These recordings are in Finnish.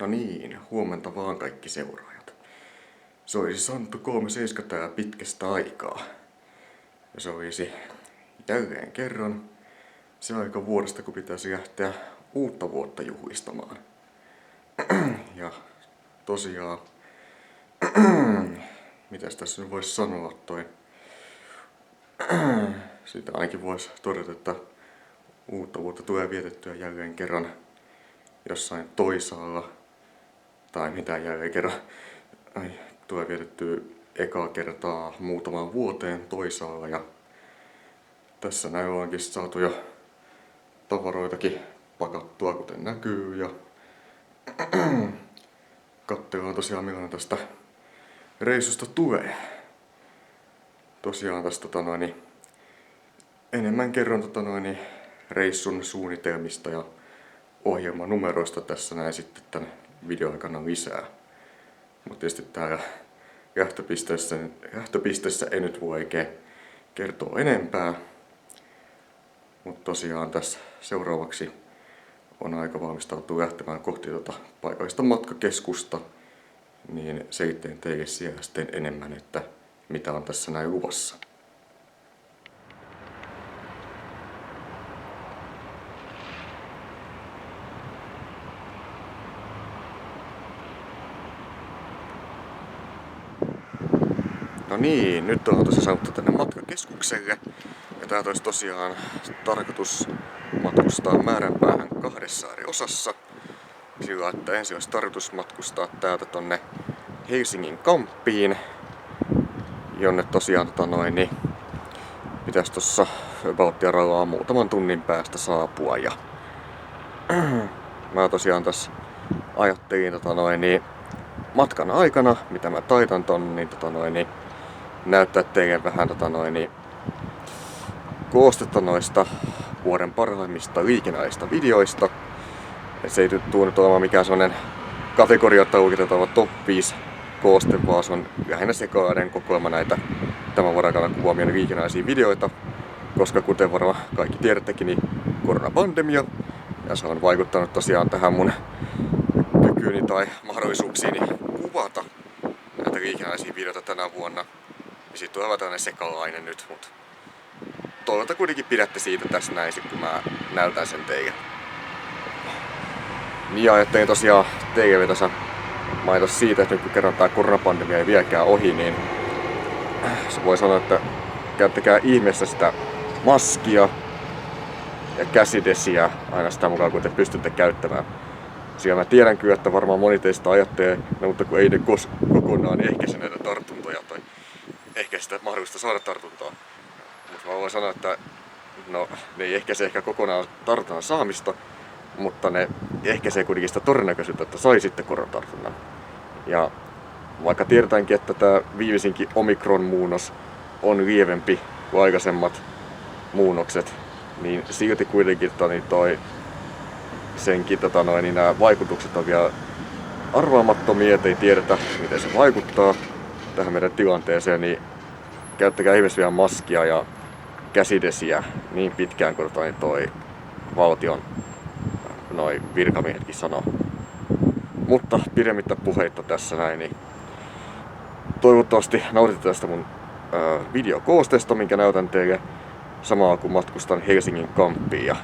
No niin, huomenta vaan kaikki seuraajat. Se olisi Santtu 37 tää pitkästä aikaa. Ja se olisi jälleen kerran se aika vuodesta, kun pitäisi lähteä uutta vuotta juhlistamaan. Ja tosiaan, mitäs tässä nyt voisi sanoa sitä ainakin voisi todeta, että uutta vuotta tulee vietettyä jälleen kerran jossain toisaalla. Tai mitä jälleen kerran tulee vietettyä ekaa kertaa muutamaan vuoteen toisaalla. Ja tässä näin ollaankin saatu jo tavaroitakin pakattua, kuten näkyy. Ja katsellaan tosiaan millainen tästä reissusta tulee. Tosiaan tästä enemmän kerron reissun suunnitelmista ja ohjelmanumeroista tässä näin sitten tän videon aikana lisää. Mutta tietysti täällä lähtöpisteessä en nyt voi oikein kertoa enempää. Mutta tosiaan tässä seuraavaksi on aika valmistautua lähtemään kohti paikallista matkakeskusta. Niin selittelen teille siellä sitten enemmän, että mitä on tässä näin luvassa. No niin, nyt on tosiaan saanut tänne matkakeskukselle. Ja täältä olisi tosiaan tarkoitus matkustaa määränpäähän 2 eri osassa. Sillä että ensin olisi tarkoitus matkustaa täältä tonne Helsingin Kamppiin, jonne tosiaan pitäisi tossa Baltiaralla muutaman tunnin päästä saapua. Ja mä tosiaan tässä ajattelin matkan aikana, mitä mä taitan ton, niin näyttää teille vähän koostetta noista vuoden parhaimmista liikennäisistä videoista. Et se ei tule nyt olemaan mikään sellainen kategoriatta luokiteltava top 5 kooste, vaan se on lähinnä sekalainen kokoelma näitä tämän vuoden aikana kuvaamia liikennäisiä videoita. Koska kuten varmaan kaikki tiedättekin, niin koronapandemia, ja se on vaikuttanut tosiaan tähän mun kykyyni tai mahdollisuuksiini kuvata näitä liikennäisiä videoita tänä vuonna. Ja siitä tulee tällainen sekalainen nyt, mutta toivon kuitenkin pidätte siitä tässä näin, kun mä näytän sen teille. Ja ajattelin tosiaan teille vielä tässä mainita siitä, että nyt kun kerran tää koronapandemia ei vieläkään ohi, niin se voi sanoa, että käyttäkää ihmeessä sitä maskia ja käsidesiä aina sitä mukaan, kun te pystytte käyttämään. Sillä mä tiedän kyllä, että varmaan moni teistä ajattelee, mutta kun ei ne kokonaan ehkäise näitä tartuntoja tai ehkä sitä mahdollista saada tartuntaa. Mutta mä voin sanoa, että no, ne ei ehkäise ehkä kokonaan tartunnan saamista, mutta ne ehkäisee kuitenkin sitä todennäköisyyttä, että saisitte koronatartunnan. Ja vaikka tiedetäänkin, että tämä viimeisinkin Omikron-muunnos on lievempi kuin aikaisemmat muunnokset, niin silti kuitenkin nämä vaikutukset on vielä arvaamattomia, ettei tiedetä miten se vaikuttaa tähän meidän tilanteeseen, niin käyttäkää ihmeessä vielä maskia ja käsidesiä niin pitkään kuin toi valtion virkamiehetkin sanoo. Mutta pidemmittä puheitta tässä näin, niin toivottavasti nautitte tästä mun videokoosteesta, minkä näytän teille samalla kun matkustan Helsingin Kamppiin. Ja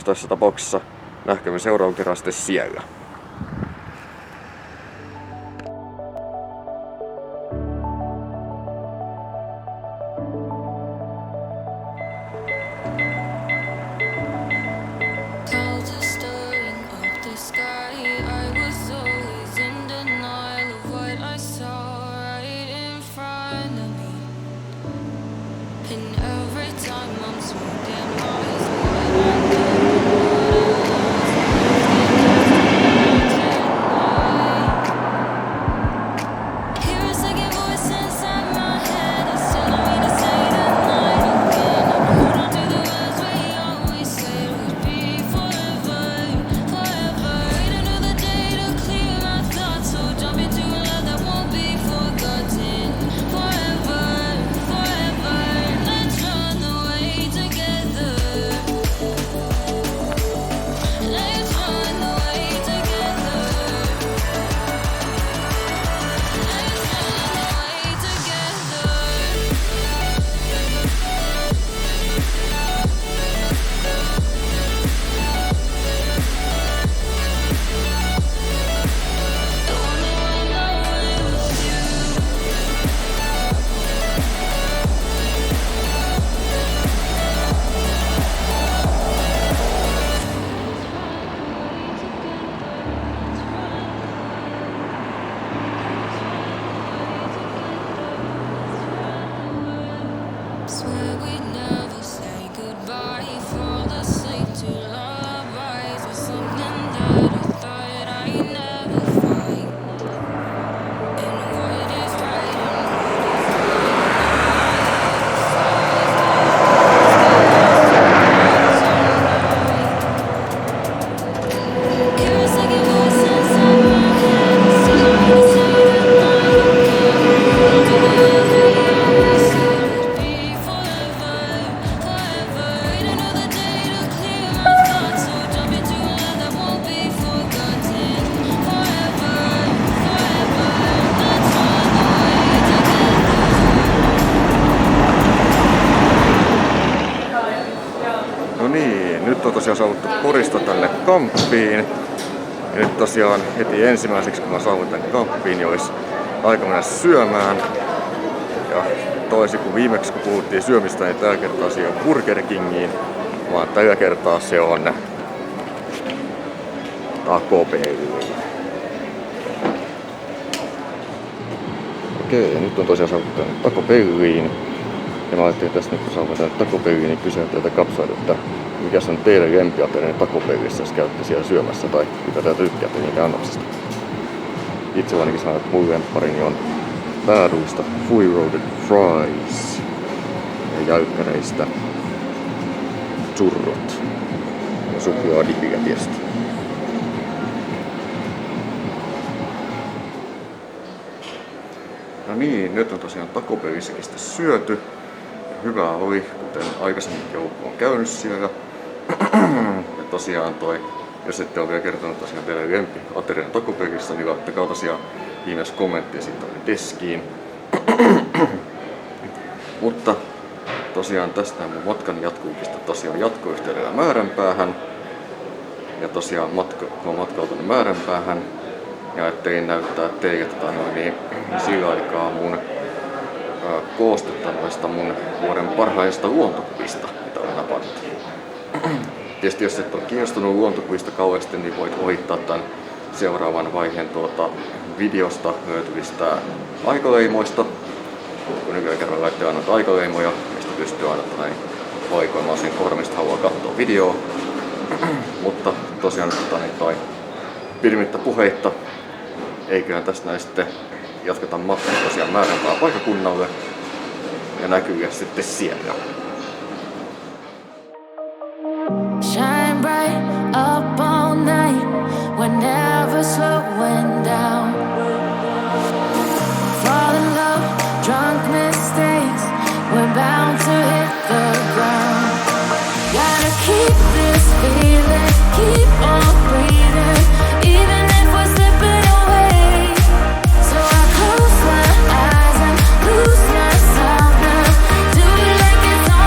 tässä tapauksessa nähkäämme seuraavan kerran sitten siellä. tosiaan saavuttu Porista tänne kamppiin. Ja nyt tosiaan heti ensimmäiseksi kun mä saavun tänne kamppiin, niin olisi aika mennä syömään. Ja toisin kuin viimeksi kun puhuttiin syömistä, niin tällä kertaa se on Burger Kingiin, vaan tällä kertaa se on Taco Bell. Okei, nyt on tosiaan saavuttu tänne Taco Belliin. Ja mä ajattelin tässä nyt kun saavun tänne Taco Belliin, niin kysyä teiltä kapsailta, että mikä on teidän lempiaterinen Taco Bellissä, jos käytte siellä syömässä tai mitä teiltä tykkäätte niitä annoksista. Itse ainakin sanon, että mun lempparini on pääruista Fully Roasted Fries ja jäykkäreistä churrot ja suklaadipikä tietysti. No niin, nyt on tosiaan Taco Bellissäkin sitten syöty. Hyvää oli, kuten aikaisemminkin joku on käynyt siellä. Ja tosiaan jos ette ole vielä kertonut tosiaan teille lempiaterian Taco Bellissa, niin laittakaa tosiaan viimeis kommenttia siitä deskiin. Mutta tosiaan tästä mun matkani jatkuukin tosiaan jatkoyhteydellä Määränpäähän. Ja tosiaan mä matkautunut Määränpäähän. Ja ajattelin näyttää teille sillä aikaa mun koostetta noista mun vuoden parhaista luontokuvista, mitä olen napannut. Tietysti jos et ole kiinnostunut luontokuvista kauheasti, niin voit ohittaa tämän seuraavan vaiheen videosta löytyvistä aikaleimoista. Kun nykyään kerran laittaa aina aikaleimoja, mistä pystyy aina valikoimaan sen kohdalla, mistä haluaa katsoa videoa. Mutta tosiaan nyt pidemmittä puheitta. Eiköhän tästä näin sitten jatketa matkaa tosiaan Määränpään paikkakunnalle ja näkyy sitten siellä. Shine bright up all night, we're never slowing down. Fall in love, drunk mistakes, we're bound to hit the ground. Gotta keep this feeling, keep on breathing, even if we're slipping away. So I close my eyes and lose myself now, do it like it's on.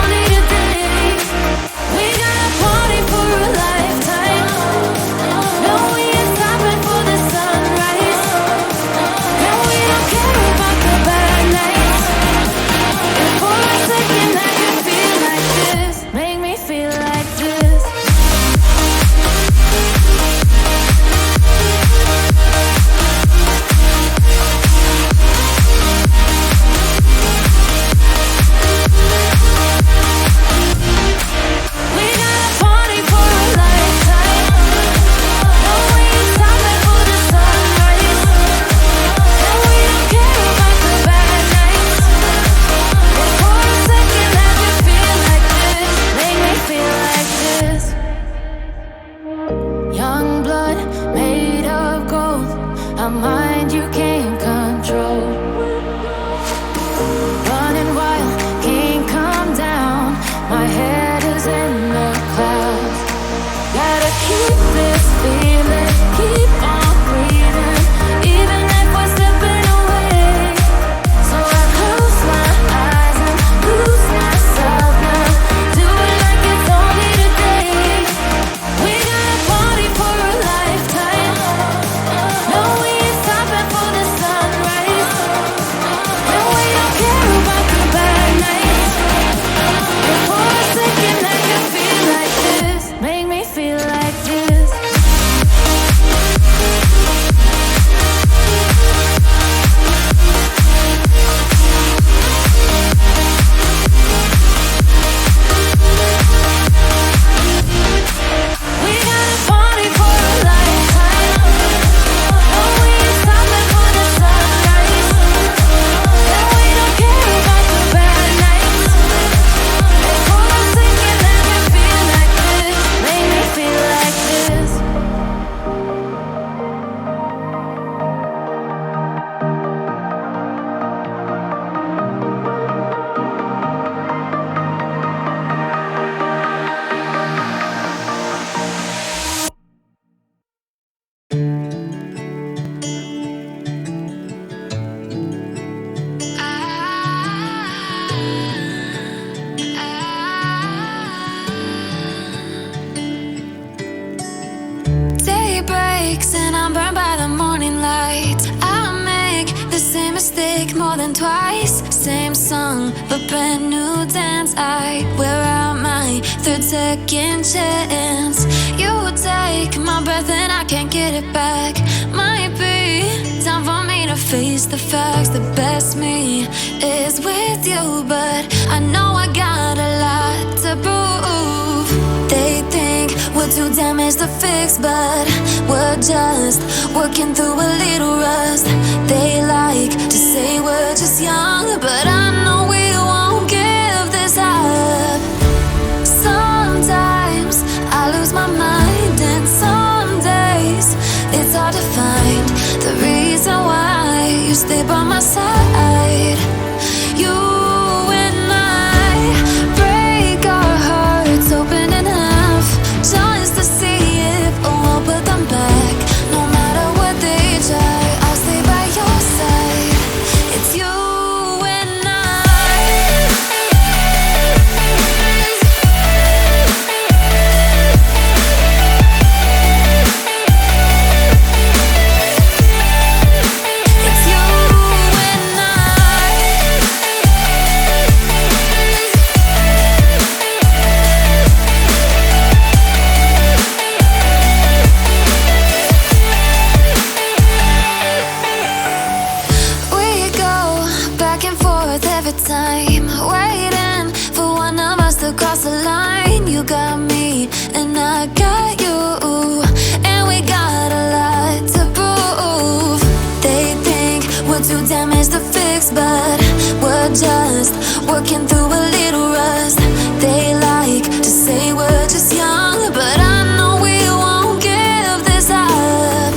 song, the brand new dance. I wear out my third second chance. You take my breath and I can't get it back. Might be time for me to face the facts. The best me is with you, but I know I got a lot to prove. They think we're too damaged to fix, but we're just working through a little rust. They like to say we're just young, but I know we won't give this up. Sometimes I lose my mind, and some days it's hard to find the reason why you stay by my side. You and I break our hearts open in half just to see if we'll put them back. No matter what they try, I'll stay by your side. It's you and I. It's you and I. We go back and forth every time, waiting for one of us to cross the line. You got me and I got you, and we got a lot to prove. They think we're too damaged to fix, but we're just working through a little rust. They like to say we're just young, but I know we won't give this up.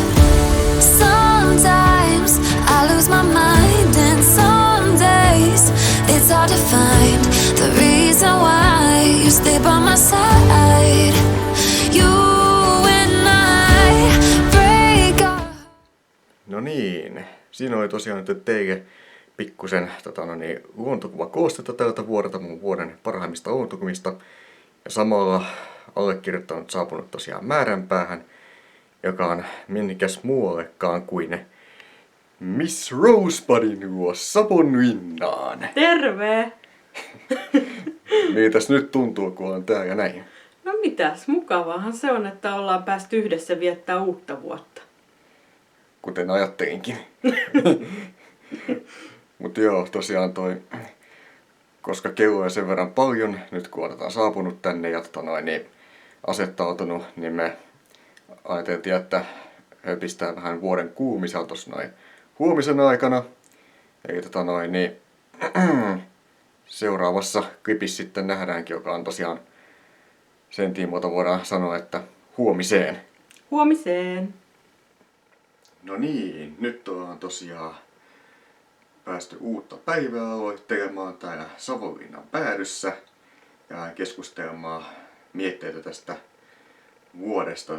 Sometimes I lose my mind, and some days it's hard to find the reason why you stay by my side. You and I break our... No niin, siinä oli tosiaan nyt teille pikkusen luontokuvakoostetta tältä vuodelta, mun vuoden parhaimmista luontokuvista. Ja samalla allekirjoittanut saapunut tosiaan määränpäähän, joka on minnikäs muuallekaan kuin Miss Rosebudin luo Savonlinnaan. Terve! Miltäs nyt tuntuu, kun on täällä näin? No mitäs, mukavaahan se on, että ollaan päästy yhdessä viettää uutta vuotta. Kuten ajattelinkin. Mutta joo, tosiaan koska kello on sen verran paljon, nyt kun otetaan saapunut tänne ja niin asettautunut, niin me ajateltiin, että höpistää vähän vuoden kuumisella tossa noin huomisen aikana. Eli niin seuraavassa klipissä sitten nähdäänkin, joka on tosiaan sen tiimoilta voidaan sanoa, että huomiseen. Huomiseen! No niin, nyt ollaan tosiaan päästy uutta päivää aloittelemaan täällä Savonlinnan päädyssä ja keskustelemaan mietteitä tästä vuodesta,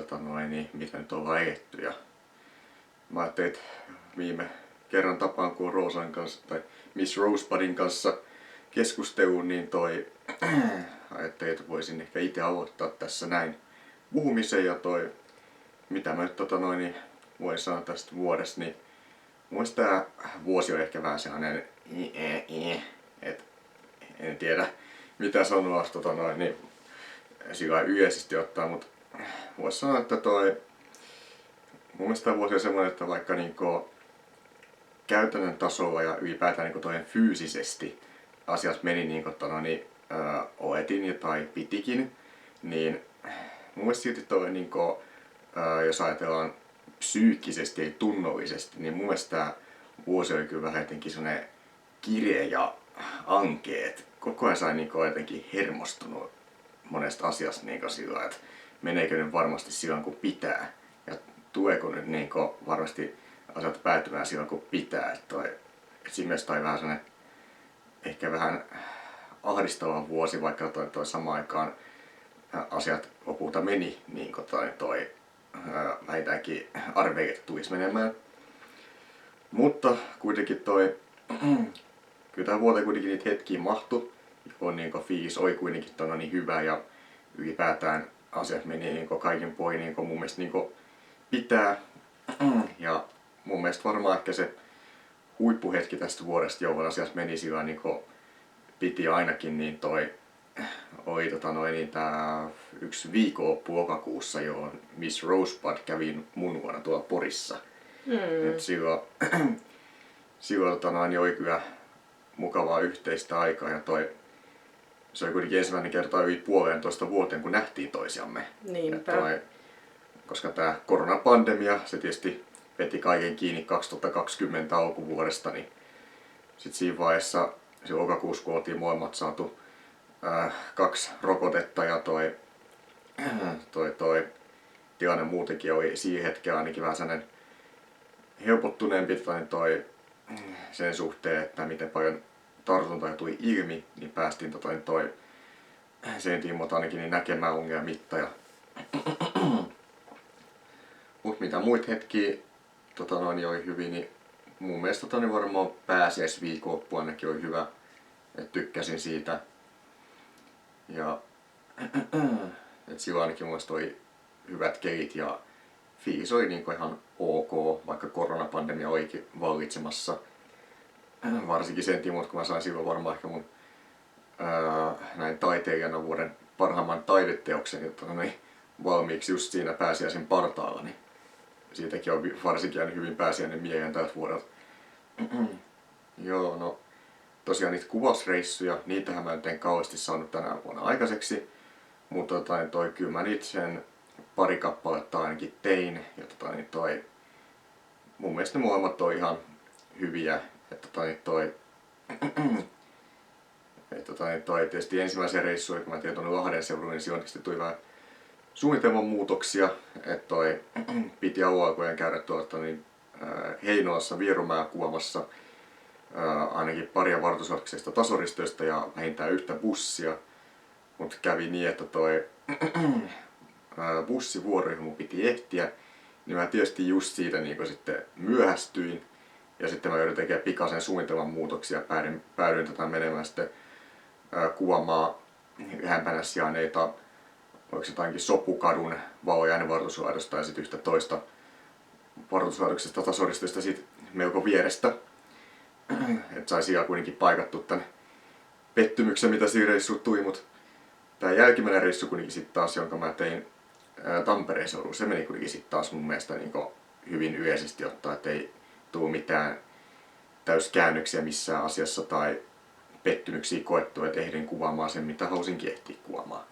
mitä nyt ollaan eletty. Ja mä ajattelin, että viime kerran tapaan, kun on Roosan kanssa tai Miss Rosebudin kanssa keskusteluun, niin ajattelin, että voisin ehkä itse aloittaa tässä näin puhumisen ja mitä mä nyt voin sanoa tästä vuodesta, niin mun mielestä tää vuosi on ehkä vähän sellainen että en tiedä mitä sanoa niin sillä yleisesti ottaa, mutta voisi sanoa, että mun mielestä tää vuosi on semmoinen, että vaikka käytännön tasolla ja ylipäätään fyysisesti asiat meni oletin tai pitikin, niin mun mielestä silti jos ajatellaan psyykkisesti eli tunnollisesti, niin mun mielestä tää vuosi oli kyllä vähän jotenkin sellainen kireä ja ankeet. Koko ajan sai jotenkin hermostunut monesta asiasta sillä, että meneekö nyt varmasti silloin kun pitää ja tuleeko nyt varmasti asiat päätymään silloin kun pitää. Siinä mielessä toi vähän sellainen ehkä vähän ahdistava vuosi, vaikka toi samaan aikaan asiat lopulta meni niin kuin vähintäänkin arveili, että tulisi menemään. Mutta kuitenkin kyllä tähän vuoteen kuitenkin niitä hetkiä mahtui. On fiilis oli kuitenkin niin hyvä ja ylipäätään asiat meni kaikin puolin mun mielestä pitää. Ja mun mielestä varmaan ehkä se huippuhetki tästä vuodesta, jolloin asiat meni sillä piti ainakin, niin oli tää yksi viikonloppu lokakuussa, johon Miss Rosebud kävi mun vuonna tuolla Porissa. Et silloin niin oli kyllä mukavaa yhteistä aikaa ja se oli kuitenkin ensimmäinen kerta yli 1,5 vuoteen, kun nähtiin toisiamme. Niinpä. Koska tämä koronapandemia, se tietysti veti kaiken kiinni 2020 alkuvuodesta, niin sitten siinä vaiheessa se lokakuussa, kun oltiin molemmat saatu 2 rokotetta ja toi tilanne muutenkin oli siihen hetkeen ainakin vähän sellainen helpottuneempi sen suhteen, että miten paljon tartuntoja tuli ilmi, niin päästiin sen tiimoilta ainakin niin näkemään ungia mitta. Mut mitä muita hetkiä oli hyvin, niin mun mielestä varmaan pääsiäisviikonloppu ainakin oli hyvä, että tykkäsin siitä. Ja et silloin ainakin mun mielestä oli hyvät kelit ja fiilis oli niinku ihan ok, vaikka koronapandemia olikin vallitsemassa. Varsinkin sen tiimoilta, kun mä sain silloin varmaan ehkä mun näin taiteilijana vuoden parhaimman taideteoksen valmiiksi just siinä pääsiäisen partaalla, niin siitäkin on varsinkin jäänyt hyvin pääsiäinen mieleen tältä vuodelta. Joo, no tosiaan niitä kuvausreissuja, niitähän mä en kauheasti saanut tänä vuonna aikaiseksi, mutta kyllä mä niitä sen pari kappaletta ainakin tein, ja mun mielestä ne molemmat on ihan hyviä, että tietysti ensimmäisen reissuun, kun mä tein tuonne Lahden seudulle, niin silloin tuli vähän suunnitelman muutoksia, että piti alkuaikojen käydä Heinolassa Vierumäellä kuvaamassa ainakin paria varoitusarksista tasoristoista ja vähintään yhtä bussia, mutta kävi niin, että bussivuoro, johon mun piti ehtiä, niin mä tietysti just siitä niin sitten myöhästyin ja sitten mä joudun tekemään pikaisen suunnitelman muutoksia ja päädyin menemään sitten kuvaamaan lähempänä sijainneita, oliko se jotainkin Sopukadun Valojainen varoituslaitosta ja sitten yhtä toista varoituslaitoksesta tasoristoista siitä melko vierestä. Että sai siellä kuitenkin paikattu tän pettymyksen, mitä siinä reissuun tuli, mutta tää jälkimmäinen reissu kuitenkin sitten taas, jonka mä tein Tampereen seudulla, se meni kuitenkin sitten taas mun mielestä niin hyvin yleisesti ottaa, että ei tule mitään täyskäännöksiä missään asiassa tai pettymyksiä koettua, että ehdin kuvaamaan sen, mitä halusinkin ehtiä kuvaamaan.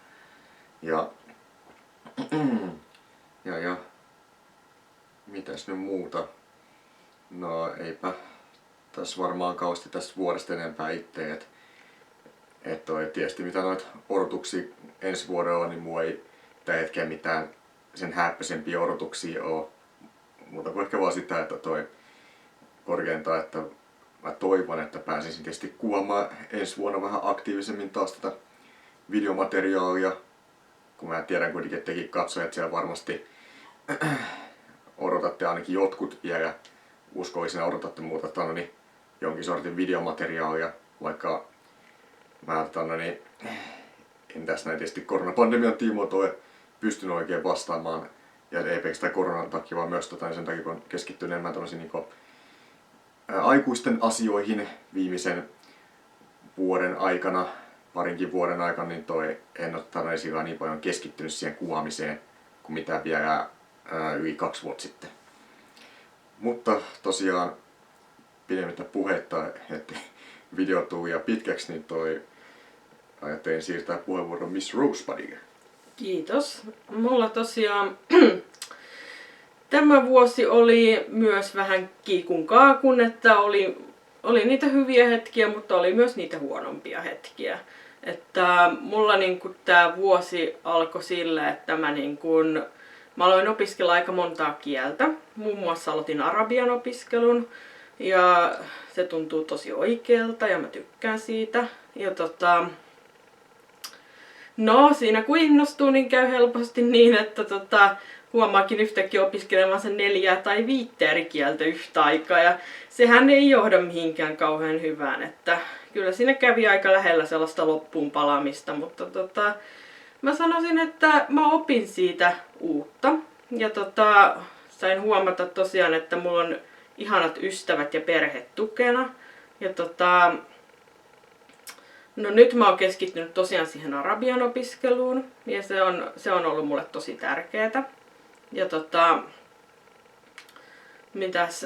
Ja mitäs nyt muuta? No eipä tässä varmaan kauheasti tästä vuodesta enempää itse, että tietysti mitä noita odotuksia ensi vuodella, niin mulla ei tällä hetkellä mitään sen häppäisempiä odotuksia ole. Mutta kuin ehkä vaan sitä, että korkeintaan, että mä toivon, että pääsisin tietysti kuvaamaan ensi vuonna vähän aktiivisemmin taas tätä videomateriaalia. Kun mä tiedän kuitenkin, että tekin katsojat siellä varmasti odotatte ainakin jotkut vielä uskollisena odotatte muuta jonkin sortin videomateriaalia, vaikka mä en tässä näin tietysti koronapandemian tiimoilta ole pystynyt oikein vastaamaan, ja ei pelkästään koronan takia, vaan myös sen takia, kun on keskittynyt enemmän tämmöisiin aikuisten asioihin viimeisen vuoden aikana, parinkin vuoden aikana, niin en ole sillä niin paljon keskittynyt siihen kuvaamiseen kuin mitä vielä yli 2 vuotta sitten. Mutta tosiaan pidemmittä puhetta, että video tuli ja pitkäksi, niin ajattelin siirtää puheenvuoron Miss Rosebudille. Kiitos. Mulla tosiaan tämä vuosi oli myös vähän kiikun kaakun, että oli niitä hyviä hetkiä, mutta oli myös niitä huonompia hetkiä. Että mulla tää vuosi alkoi sillä, että mä aloin opiskella aika montaa kieltä. Muun muassa aloitin arabian opiskelun ja se tuntuu tosi oikealta ja mä tykkään siitä. Ja no siinä kun innostuu, niin käy helposti niin, että huomaakin yhtäkkiä opiskelemaan sen 4 tai 5 eri kieltä yhtä aikaa. Ja sehän ei johda mihinkään kauhean hyvään, että kyllä siinä kävi aika lähellä sellaista loppuun palaamista, mutta mä sanoisin, että mä opin siitä uutta. Ja sain huomata tosiaan, että mulla on ihanat ystävät ja perhe tukena. Ja No nyt mä oon keskittynyt tosiaan siihen arabian opiskeluun ja se on ollut mulle tosi tärkeää. Ja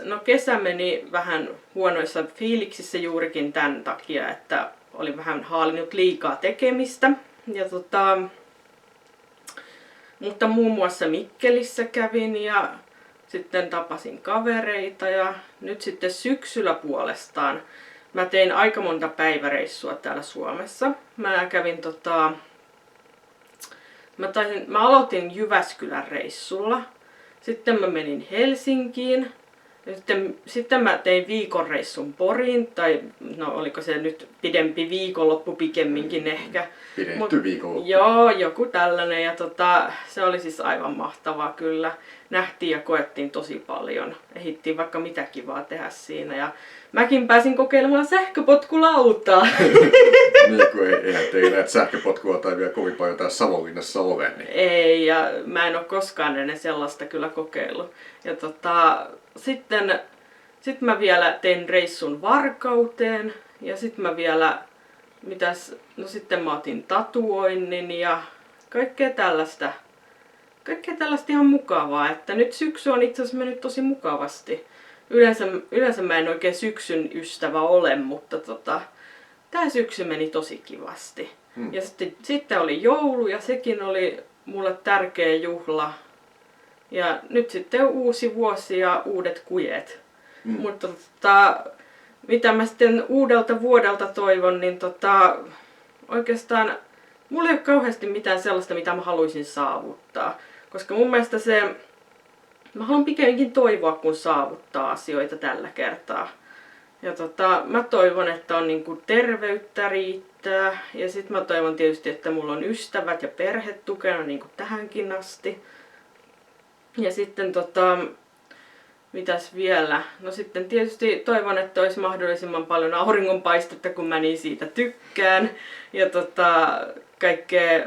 no kesä meni vähän huonoissa fiiliksissä juurikin tämän takia, että olin vähän haalinut liikaa tekemistä. Ja mutta muun muassa Mikkelissä kävin ja sitten tapasin kavereita ja nyt sitten syksyllä puolestaan mä tein aika monta päiväreissua täällä Suomessa. Mä kävin mä aloitin Jyväskylän reissulla. Sitten mä menin Helsinkiin. Sitten mä tein viikon reissun Poriin, tai no oliko se nyt pidempi viikonloppu pikemminkin ehkä. Pidetty viikonloppu. Joo, joku tällainen ja se oli siis aivan mahtavaa kyllä. Nähtiin ja koettiin tosi paljon. Ehdittiin vaikka mitä kivaa tehdä siinä ja mäkin pääsin kokeilemaan sähköpotkulautaa. Niin kuin eihän teillä näitä sähköpotkua tai vielä kovin paljon täällä Savonlinnassa ole. Niin. Ei, ja mä en ole koskaan ennen sellaista kyllä kokeillut. Ja sitten mä vielä tein reissun Varkauteen ja sitten mä vielä, sitten mä otin tatuoinnin ja kaikkea tällaista ihan mukavaa, että nyt syksy on itse asiassa mennyt tosi mukavasti. Yleensä mä en oikein syksyn ystävä ole, mutta tää syksy meni tosi kivasti. Ja sitten oli joulu ja sekin oli mulle tärkeä juhla. Ja nyt sitten uusi vuosi ja uudet kujet. Mutta mitä mä sitten uudelta vuodelta toivon, niin oikeastaan mulla ei ole kauheasti mitään sellaista, mitä mä haluaisin saavuttaa. Koska mun mielestä mä haluan pikemminkin toivoa, kun saavuttaa asioita tällä kertaa. Ja mä toivon, että on niinku terveyttä riittää. Ja sit mä toivon tietysti, että mulla on ystävät ja perhe tukena niinku tähänkin asti. Ja sitten mitäs vielä? No sitten tietysti toivon, että olisi mahdollisimman paljon auringonpaistetta, kun mä niin siitä tykkään. Ja kaikkea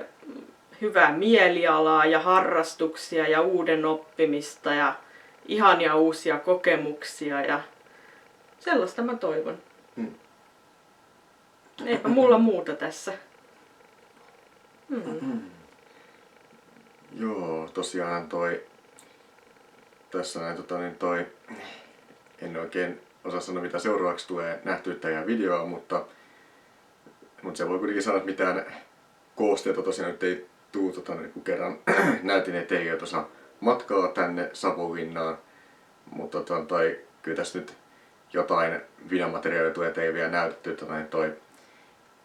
hyvää mielialaa ja harrastuksia ja uuden oppimista ja ihania uusia kokemuksia ja sellaista mä toivon. Eipä mulla muuta tässä. Joo, tosiaan tässä näin en oikein osaa sanoa mitä seuraavaksi tulee nähtyä tähän videoa, mutta se voi kuitenkin sanoa, että mitään koosteita tosiaan nyt ei tuu, kun kerran näytin, ettei ole tuossa matkaa tänne Savonlinnaan, mutta kyllä tässä nyt jotain videomateriaalia tulee teille vielä näytetty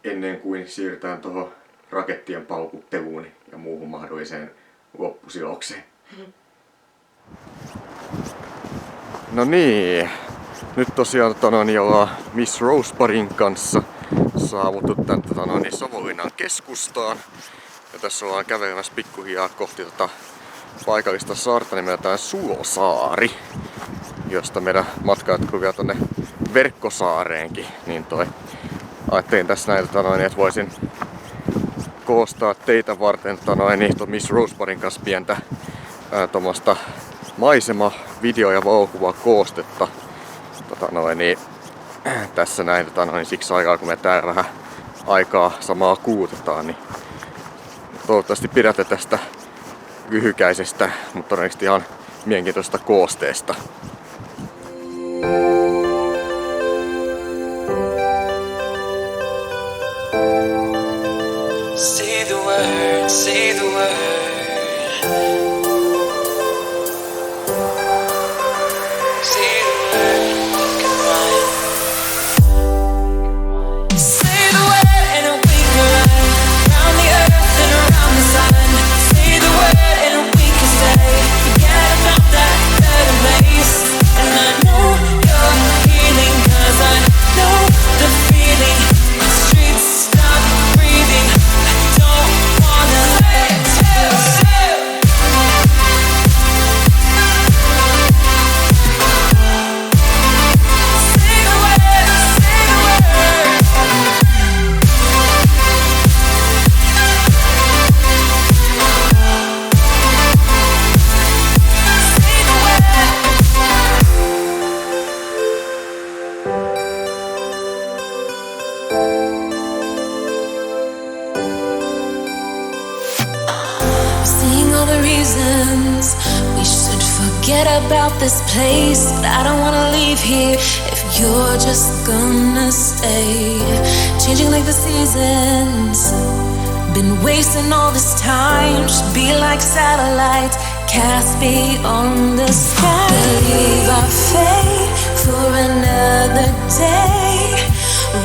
ennen kuin siirrytään tuohon rakettien paukutteluun ja muuhun mahdolliseen loppusilokseen. No niin, nyt tosiaan ollaan Miss Rosebarin kanssa saavuttu tän Savonlinnan keskustaan. Ja tässä ollaan kävelemässä pikkuhiljaa kohti paikallista saarta nimeltään Sulosaari, josta meidän matka jatkuu vielä tonne Verkkosaareenkin. Niin ajattelin tässä näin, että voisin koostaa teitä varten Miss Rosebarin kanssa pientä tuommoista maisema, video- ja valokuva koostetta. Tässä näin siksi aikaa, kun me täällä vähän aikaa samaa kuutetaan, niin toivottavasti pidätte tästä lyhykäisestä, mutta todennäköisesti ihan mielenkiintoisesta koosteesta. Say the word, say the word. forget about this place, but I don't wanna leave here if you're just gonna stay. Changing like the seasons, been wasting all this time. Should be like satellites cast beyond the sky. Believe our fate for another day.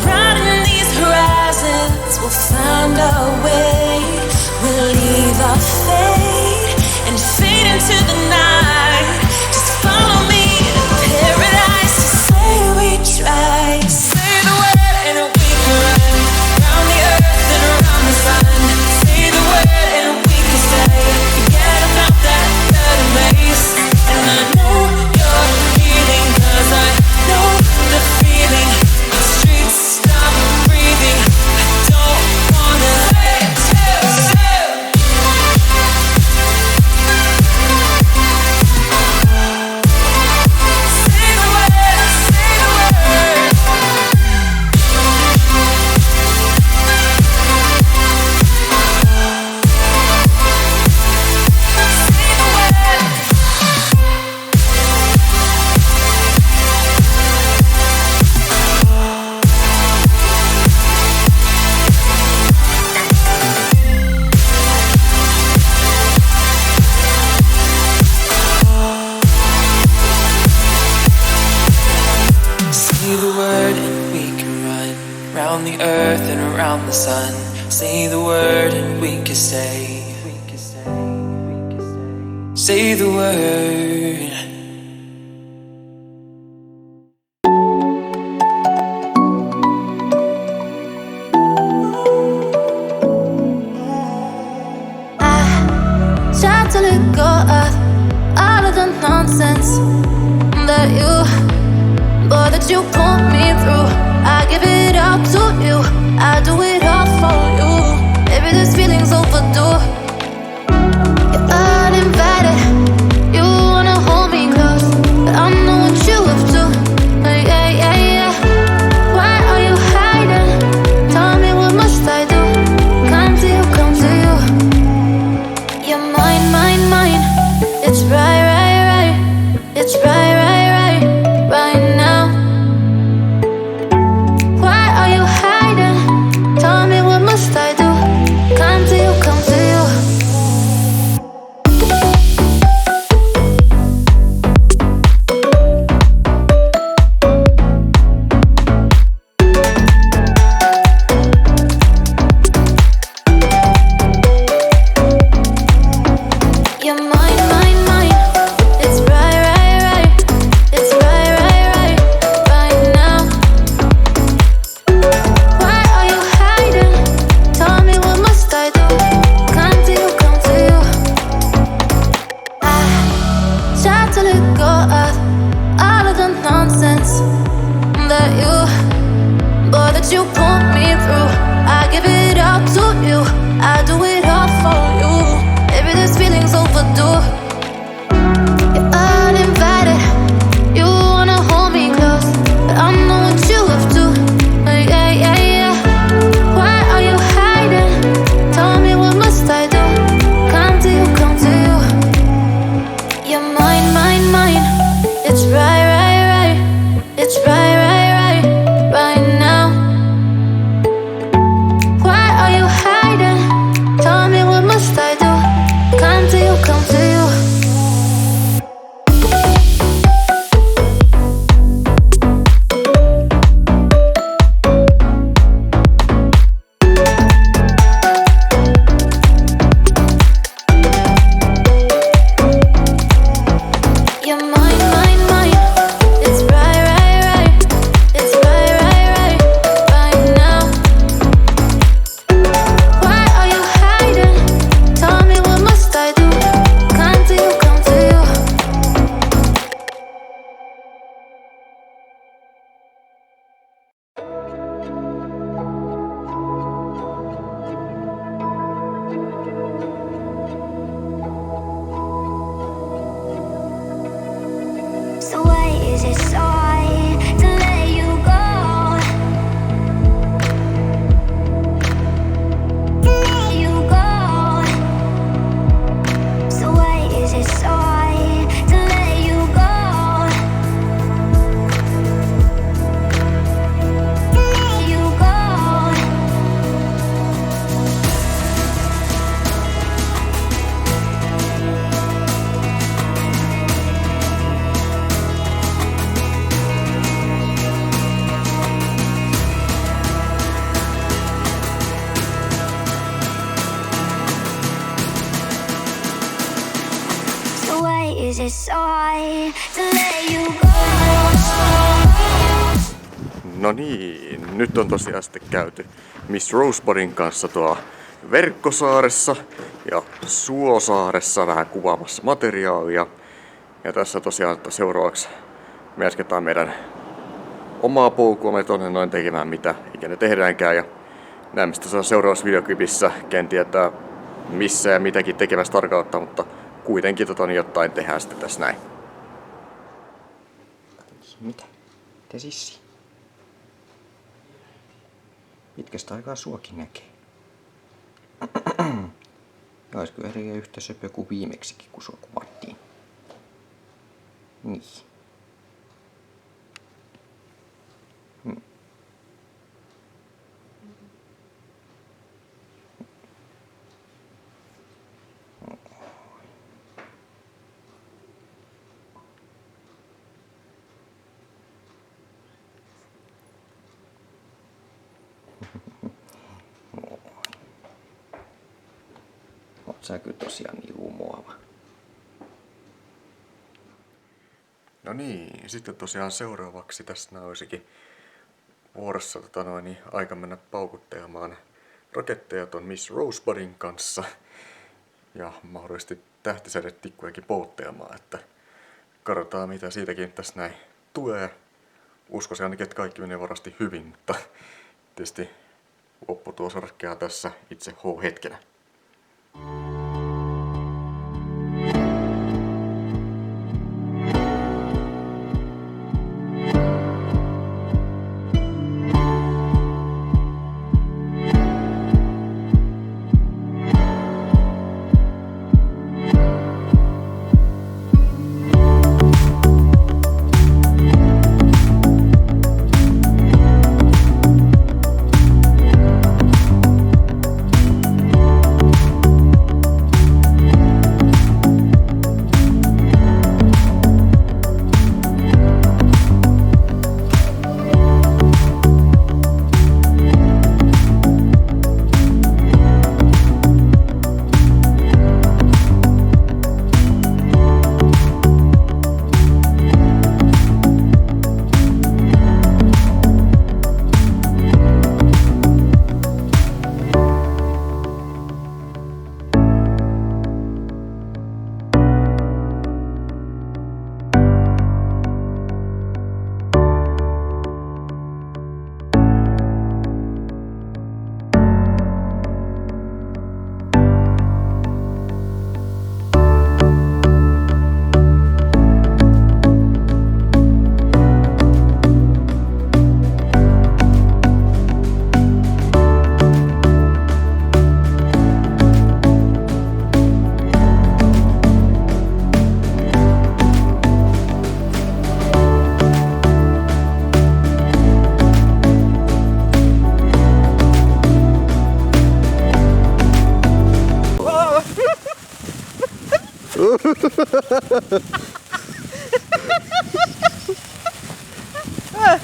Riding these horizons, we'll find our way. We'll leave our fate and fade into the night. Just follow me to paradise. Just say we tried. Say the word and we can run around the earth and around the sun. Say the word and we can stay. Forget about that third place. And I know you're healing, 'cause I know the feeling. The streets stop breathing. I don't wanna the earth and around the sun. Say the word and we can stay. Say the word. I tried to let go of all of the nonsense that you put me through. I give it up to you, I do it all for you. Maybe this feeling's overdue. You're uninvited, you wanna hold me close, but I know what you have to. Yeah, yeah, yeah. Why are you hiding? Tell me, what must I do? Come to you, come to you. You're mine, mine, mine. It's right, right, right. It's right, right, right, right now. I do. Come to you, come to you. You're mine, mine, mine. It's right, right, right. It's right, right, right, right now. Why are you hiding? Tell me, what must I do? Come to you, come to you. I tried to let go of all of the nonsense that you put me through. I give it up to you, I do it all for you. Maybe this feeling's overdue. You're uninvited, you wanna hold me close, but I know what you have to. Yeah, yeah, yeah. Why are you hiding? Tell me, what must I do? Come to you, come to you. You're mine, mine, mine. It's right, right, right. It's right, right, right, right now. Why are you hiding? Tell me, what must I do? Come to you, come to you. You're mine, mine, mine. It's right, right, right. It's right, right, right, right now. Why are you hiding? Tell me, what must I do? Come to you, come to you. So why is it so hard to let you go? To let you go. So why is it so hard to let to let you go. No niin, nyt on tosiaan sitten käyty Miss Rosebudin kanssa tuo Verkkosaaressa ja Suosaaressa vähän kuvaamassa materiaalia. Ja tässä tosiaan seuraavaksi me jatketaan meidän omaa polkuamme tonne noin tekemään mitä ikinä tehdäänkään. Ja näemme sitten seuraavassa videoklipissä, ken tietää missä ja mitäkin tekemässä tarkoittaa, mutta kuitenkin jotain tehdään sitten tässä näin. Mitä? Te sissi? Pitkästä aikaa suokin näkee. Ja olisiko edelleen yhtä söpö kuin viimeksikin, kun sua kuvattiin? Niin. Oot sä kyllä tosiaan niin umoava. No niin, sitten tosiaan seuraavaksi tässä olisikin vuorossa aika mennä paukuttelemaan raketteja ton Miss Rosebudin kanssa. Ja mahdollisesti tähtisädetikkujakin polttelemaan, että katsotaan mitä siitäkin tässä näin tulee. Uskoisin ainakin, että kaikki menee varasti hyvin, mutta tietysti lopputulos ratkeaa tässä itse H-hetkenä.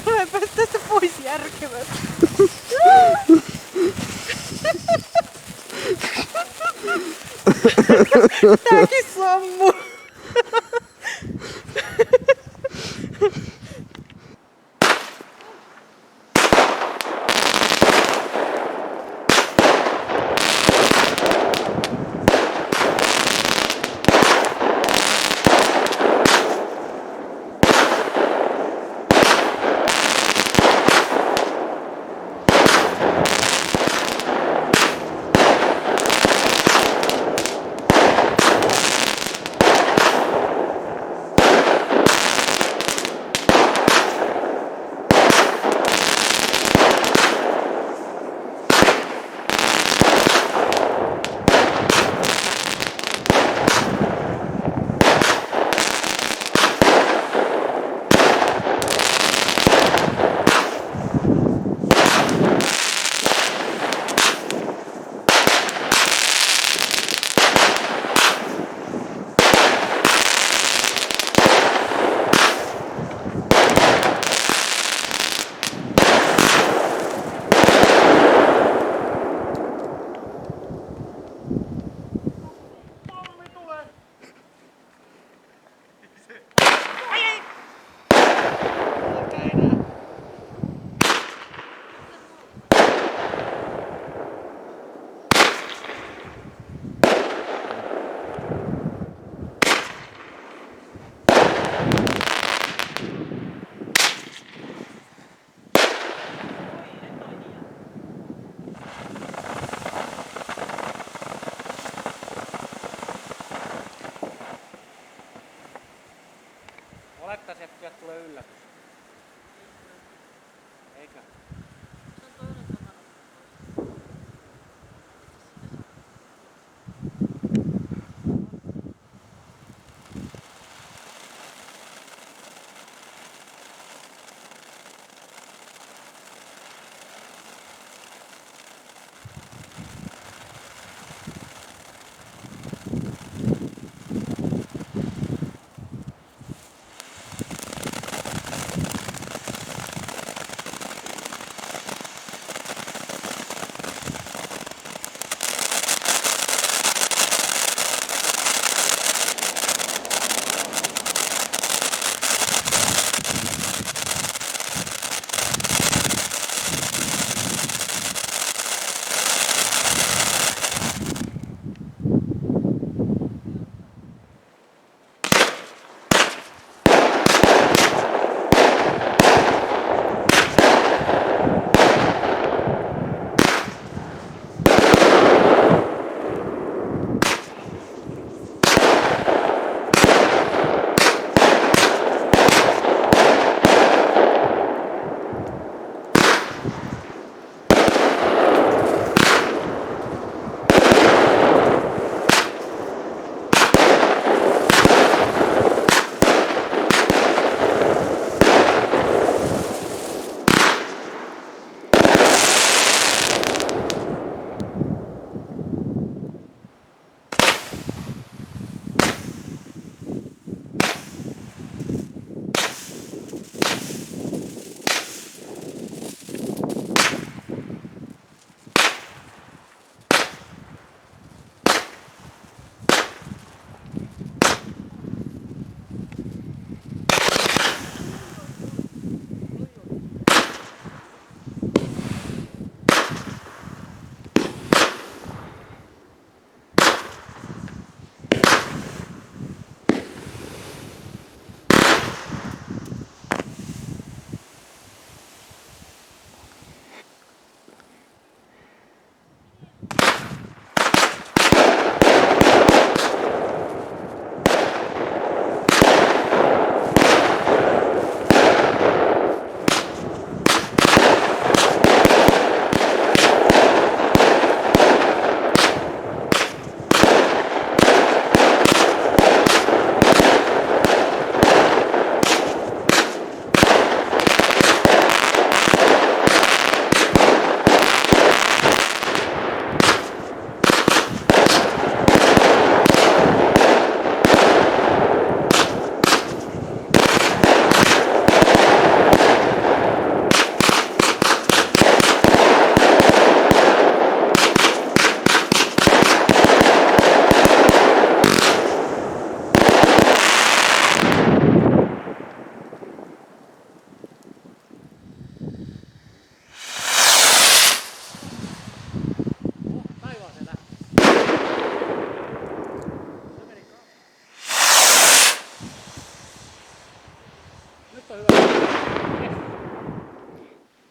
Mä en päästä tästä pois järkevästi. Tääkin sammuu. tulee yllätys. Eikö?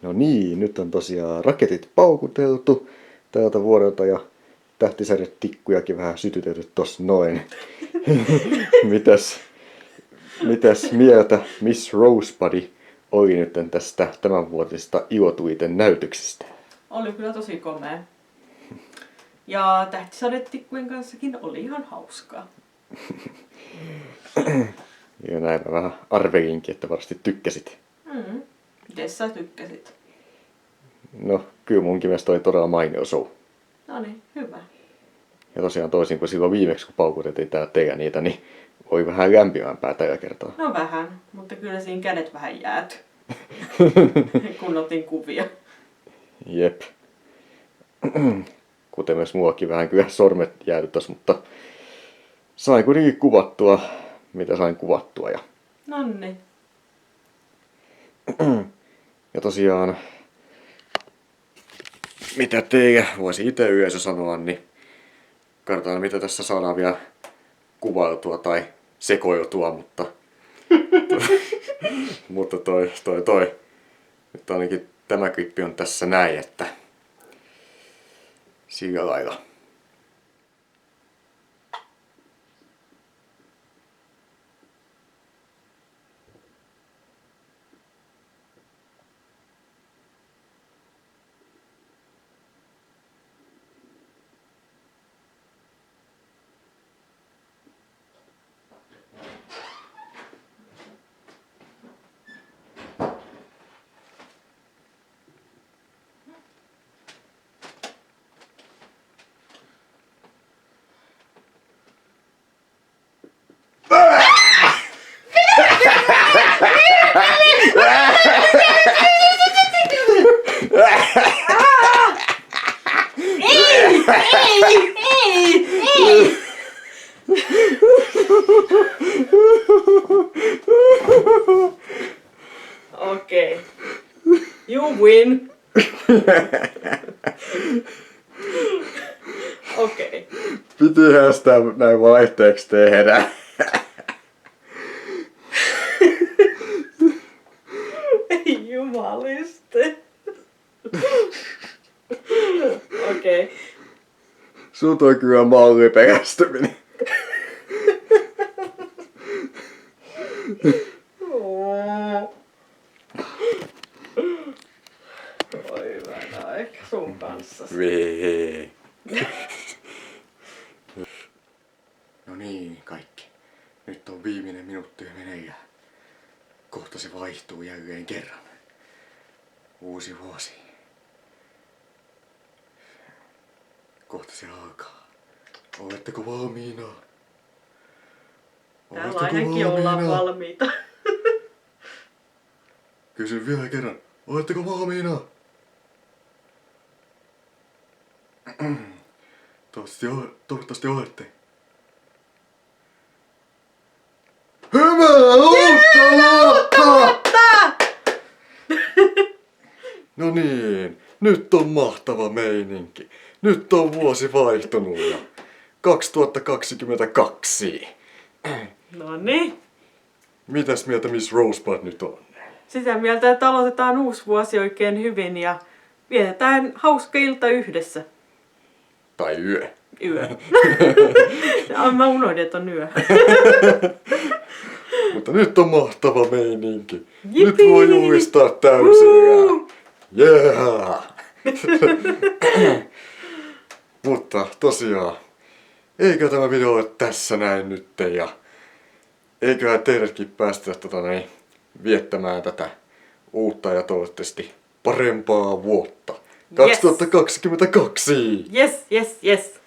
No niin, nyt on tosiaan raketit paukuteltu tältä vuodelta ja tähtisädetikkujakin vähän sytytetty tossa noin. mitäs mieltä Miss Rosebud oli nyt tästä tämänvuotisesta ilotuiten näytöksestä? Oli kyllä tosi komea. Ja tähtisadetikkujen kanssakin oli ihan hauskaa. Ja näin mä vähän arvelinkin, että varmasti tykkäsit. Miten sä tykkäsit? No, kyllä munkin mielestä oli todella mainio show. No niin, hyvä. Ja tosiaan toisin kuin silloin viimeksi, kun paukutettiin täällä teillä niitä, niin oli vähän lämpimämpää tällä kertaa. No vähän, mutta kyllä siinä kädet vähän jääty. Kun otin kuvia. Jep. Kuten myös muakin vähän kyllä sormet jäädyttäs, mutta sain kuitenkin kuvattua, mitä sain kuvattua. Nonni. Ja tosiaan, mitä teille voisi itse yleensä sanoa, niin katsotaan mitä tässä saadaan vielä kuvailtua tai sekoiltua, mutta toi. Nyt ainakin tämä klippi on tässä näin, että sillä lailla. Okei. You win. Okei. Pitihän sitä näin vaihteeksi tehdä. Ei jumaliste. Okei. Sut on kyllä malliperästyminen. Oi hyvänä aika sun kanssa. Vee. No niin, kaikki. Nyt on viimeinen minuutti meneillään. Kohta se vaihtuu jälleen kerran. Uusi vuosi. Kohta se alkaa. Oletteko valmiina? Täällä ainakin ollaan valmiita. Kysyn vielä kerran. Oletteko valmiina? Toivottavasti olette. Hyvää uutta! No niin, nyt on mahtava meininki. Nyt on vuosi vaihtunut ja 2022. No niin. Mitäs mieltä Miss Rosebud nyt on? Sitä mieltä, että aloitetaan uusi vuosi oikein hyvin ja vietetään hauska ilta yhdessä. Tai yö. Yö. Mä unohdin, että on yö. Mutta nyt on mahtava meininki. Jipii! Nyt voi juhlistaa täysillä. Yeah! Mutta tosiaan, eikö tämä video ole tässä näin nyt ja eiköhän teidätkin päästä viettämään tätä uutta ja toivottavasti parempaa vuotta. 2022! Yes, yes, yes.